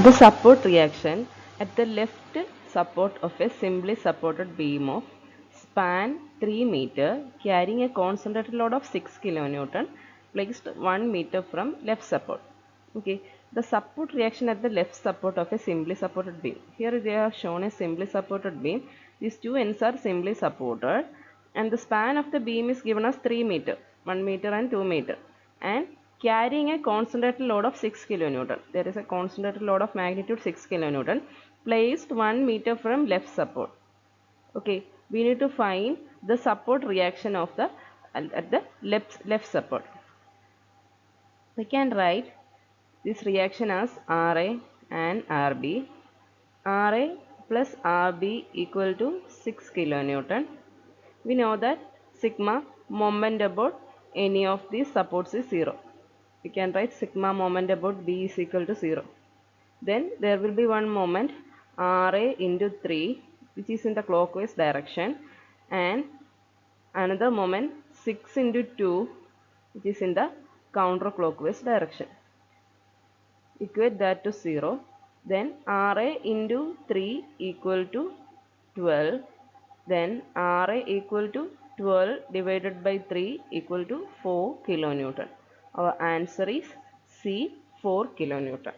The support reaction at the left support of a simply supported beam of span 3 meter carrying a concentrated load of 6 kilonewton placed 1 meter from left support. Okay, the support reaction at the left support of a simply supported beam. Here they are shown a simply supported beam. These two ends are simply supported and the span of the beam is given as 3 meter, 1 meter and 2 meter, and carrying a concentrated load of 6 kilonewton. There is a concentrated load of magnitude 6 kilonewton placed 1 meter from left support. Okay, we need to find the support reaction of the at the left support. We can write this reaction as Ra and Rb. Ra plus Rb equal to 6 kilonewton. We know that sigma moment about any of these supports is 0. We can write sigma moment about B is equal to 0. Then there will be one moment Ra into 3 which is in the clockwise direction, and another moment 6 into 2 which is in the counterclockwise direction. Equate that to 0. Then Ra into 3 equal to 12. Then Ra equal to 12 divided by 3 equal to 4 kilonewton. Our answer is C, 4 kilonewton.